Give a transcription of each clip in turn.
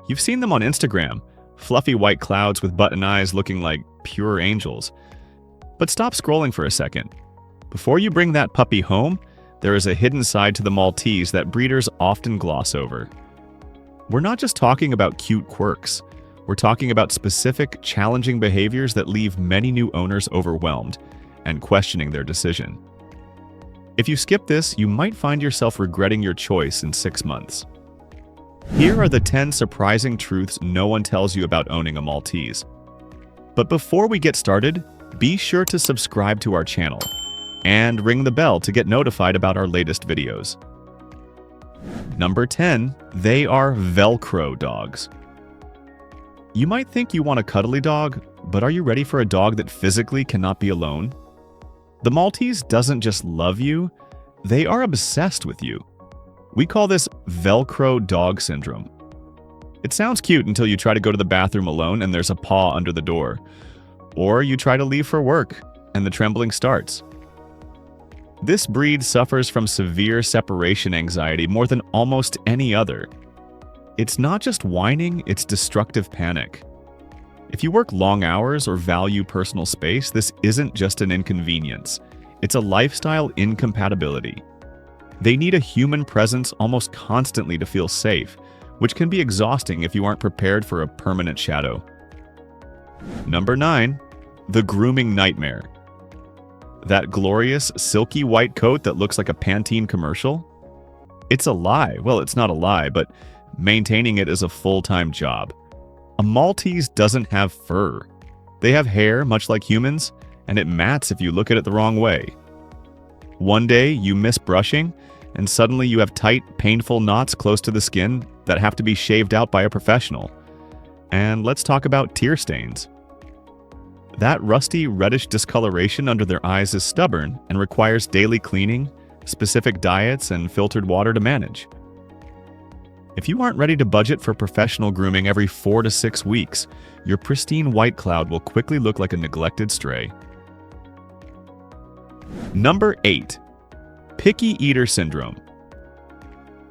You've seen them on Instagram, fluffy white clouds with button eyes looking like pure angels. But stop scrolling for a second. Before you bring that puppy home, there is a hidden side to the Maltese that breeders often gloss over. We're not just talking about cute quirks. We're talking about specific, challenging behaviors that leave many new owners overwhelmed and questioning their decision. If you skip this, you might find yourself regretting your choice in 6 months. Here are the 10 surprising truths no one tells you about owning a Maltese. But before we get started, be sure to subscribe to our channel and ring the bell to get notified about our latest videos. Number 10, they are Velcro dogs. You might think you want a cuddly dog, but are you ready for a dog that physically cannot be alone? The Maltese doesn't just love you, they are obsessed with you. We call this Velcro dog syndrome. It sounds cute until you try to go to the bathroom alone and there's a paw under the door. Or you try to leave for work and the trembling starts. This breed suffers from severe separation anxiety more than almost any other. It's not just whining, it's destructive panic. If you work long hours or value personal space, this isn't just an inconvenience. It's a lifestyle incompatibility. They need a human presence almost constantly to feel safe, which can be exhausting if you aren't prepared for a permanent shadow. Number 9, the grooming nightmare. That glorious, silky white coat that looks like a Pantene commercial? It's a lie. Well, it's not a lie, but maintaining it is a full-time job. A Maltese doesn't have fur. They have hair, much like humans, and it mats if you look at it the wrong way. One day, you miss brushing, and suddenly you have tight, painful knots close to the skin that have to be shaved out by a professional. And let's talk about tear stains. That rusty, reddish discoloration under their eyes is stubborn and requires daily cleaning, specific diets, and filtered water to manage. If you aren't ready to budget for professional grooming every 4 to 6 weeks, your pristine white cloud will quickly look like a neglected stray. Number 8, picky eater syndrome.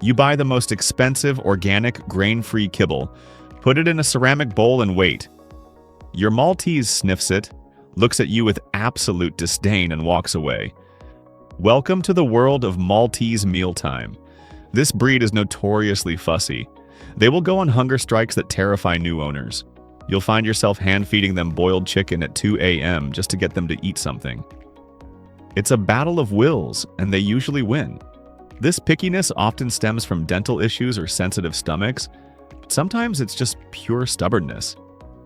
You buy the most expensive, organic, grain-free kibble, put it in a ceramic bowl and wait. Your Maltese sniffs it, looks at you with absolute disdain and walks away. Welcome to the world of Maltese mealtime. This breed is notoriously fussy. They will go on hunger strikes that terrify new owners. You'll find yourself hand-feeding them boiled chicken at 2 a.m. just to get them to eat something. It's a battle of wills, and they usually win. This pickiness often stems from dental issues or sensitive stomachs, but sometimes it's just pure stubbornness.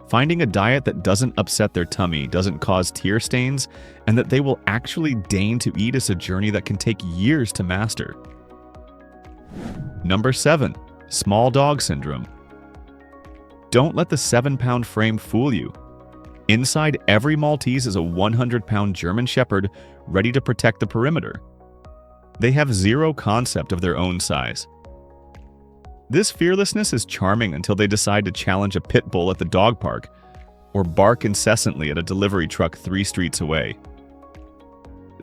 Finding a diet that doesn't upset their tummy, doesn't cause tear stains, and that they will actually deign to eat is a journey that can take years to master. Number 7, small dog syndrome. Don't let the 7-pound frame fool you. Inside every Maltese is a 100-pound German Shepherd ready to protect the perimeter. They have zero concept of their own size. This fearlessness is charming until they decide to challenge a pit bull at the dog park or bark incessantly at a delivery truck 3 streets away.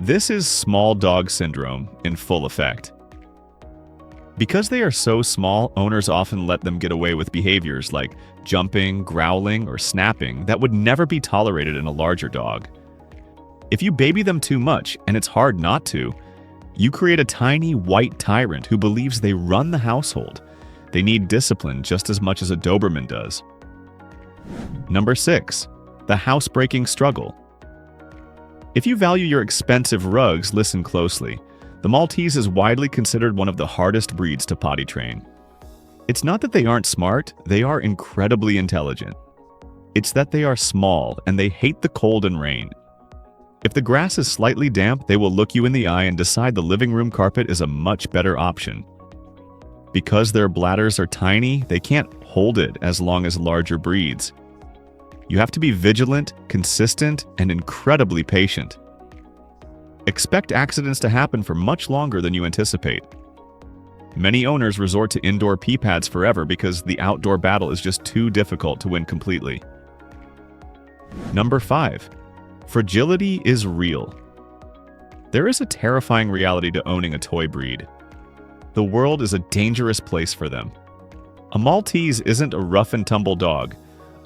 This is small dog syndrome in full effect. Because they are so small, owners often let them get away with behaviors like jumping, growling, or snapping that would never be tolerated in a larger dog. If you baby them too much, and it's hard not to, you create a tiny white tyrant who believes they run the household. They need discipline just as much as a Doberman does. Number 6, the housebreaking struggle. If you value your expensive rugs, listen closely. The Maltese is widely considered one of the hardest breeds to potty train. It's not that they aren't smart, they are incredibly intelligent. It's that they are small and they hate the cold and rain. If the grass is slightly damp, they will look you in the eye and decide the living room carpet is a much better option. Because their bladders are tiny, they can't hold it as long as larger breeds. You have to be vigilant, consistent, and incredibly patient. Expect accidents to happen for much longer than you anticipate. Many owners resort to indoor pee pads forever because the outdoor battle is just too difficult to win completely. Number 5, fragility is real. There is a terrifying reality to owning a toy breed. The world is a dangerous place for them. A Maltese isn't a rough and tumble dog.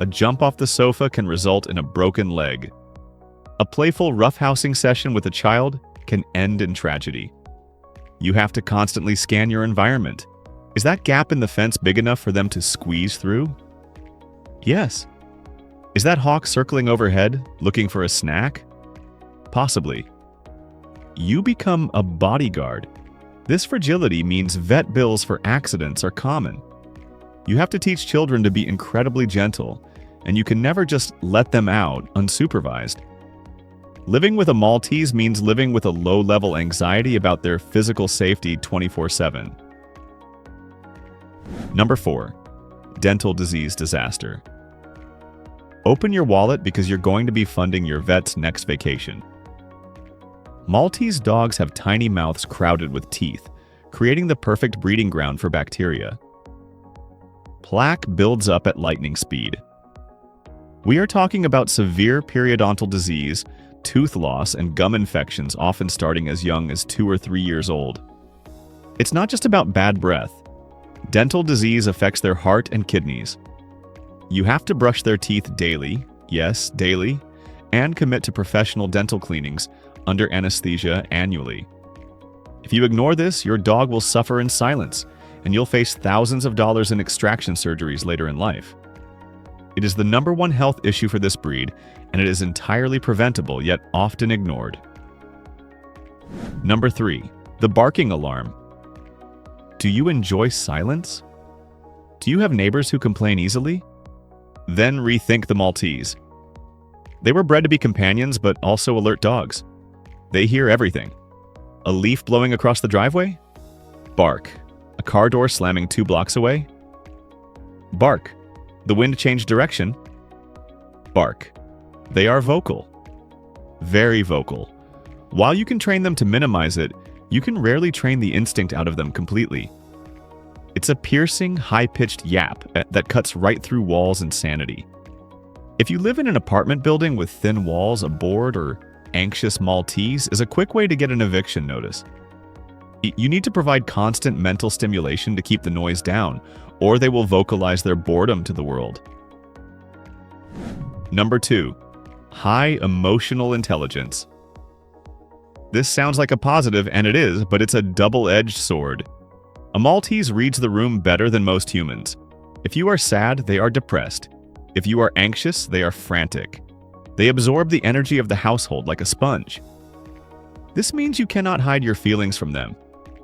A jump off the sofa can result in a broken leg. A playful roughhousing session with a child can end in tragedy. You have to constantly scan your environment. Is that gap in the fence big enough for them to squeeze through? Yes. Is that hawk circling overhead, looking for a snack? Possibly. You become a bodyguard. This fragility means vet bills for accidents are common. You have to teach children to be incredibly gentle, and you can never just let them out unsupervised. Living with a Maltese means living with a low-level anxiety about their physical safety 24/7. Number 4. Dental disease disaster. Open your wallet because you're going to be funding your vet's next vacation. Maltese dogs have tiny mouths crowded with teeth, creating the perfect breeding ground for bacteria. Plaque builds up at lightning speed. We are talking about severe periodontal disease, tooth loss, and gum infections often starting as young as 2 or 3 years old. It's not just about bad breath. Dental disease affects their heart and kidneys. You have to brush their teeth daily, yes, daily, and commit to professional dental cleanings under anesthesia annually. If you ignore this, your dog will suffer in silence, and you'll face thousands of dollars in extraction surgeries later in life. It is the #1 health issue for this breed, and it is entirely preventable, yet often ignored. Number 3. The barking alarm. Do you enjoy silence? Do you have neighbors who complain easily? Then rethink the Maltese. They were bred to be companions, but also alert dogs. They hear everything. A leaf blowing across the driveway? Bark. A car door slamming 2 blocks away? Bark. The wind changed direction? Bark. They are vocal. Very vocal. While you can train them to minimize it, you can rarely train the instinct out of them completely. It's a piercing, high-pitched yap that cuts right through walls and sanity. If you live in an apartment building with thin walls, a bored or anxious Maltese is a quick way to get an eviction notice. You need to provide constant mental stimulation to keep the noise down, or they will vocalize their boredom to the world. Number 2. High emotional intelligence. This sounds like a positive, and it is, but it's a double-edged sword. A Maltese reads the room better than most humans. If you are sad, they are depressed. If you are anxious, they are frantic. They absorb the energy of the household like a sponge. This means you cannot hide your feelings from them.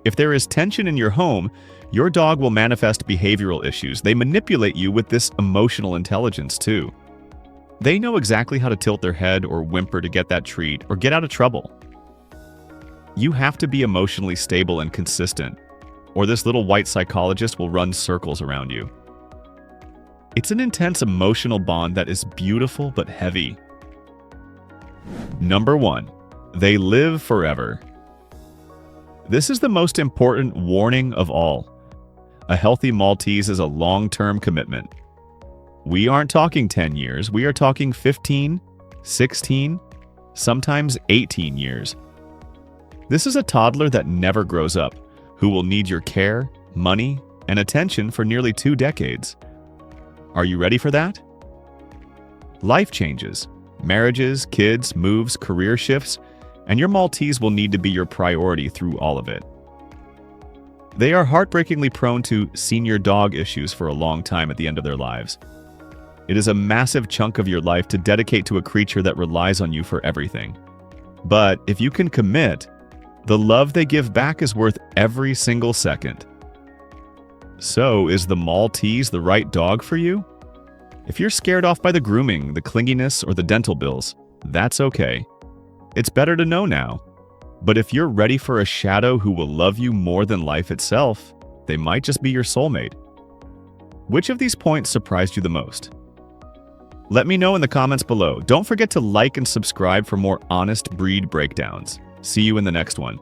If there is tension in your home, your dog will manifest behavioral issues. They manipulate you with this emotional intelligence too. They know exactly how to tilt their head or whimper to get that treat or get out of trouble. You have to be emotionally stable and consistent, or this little white psychologist will run circles around you. It's an intense emotional bond that is beautiful but heavy. Number 1. They live forever. This is the most important warning of all. A healthy Maltese is a long-term commitment. We aren't talking 10 years, we are talking 15, 16, sometimes 18 years. This is a toddler that never grows up, who will need your care, money, and attention for nearly 2 decades. Are you ready for that? Life changes. Marriages, kids, moves, career shifts, and your Maltese will need to be your priority through all of it. They are heartbreakingly prone to senior dog issues for a long time at the end of their lives. It is a massive chunk of your life to dedicate to a creature that relies on you for everything. But if you can commit, the love they give back is worth every single second. So, is the Maltese the right dog for you? If you're scared off by the grooming, the clinginess, or the dental bills, that's okay. It's better to know now. But if you're ready for a shadow who will love you more than life itself, they might just be your soulmate. Which of these points surprised you the most? Let me know in the comments below. Don't forget to like and subscribe for more honest breed breakdowns. See you in the next one.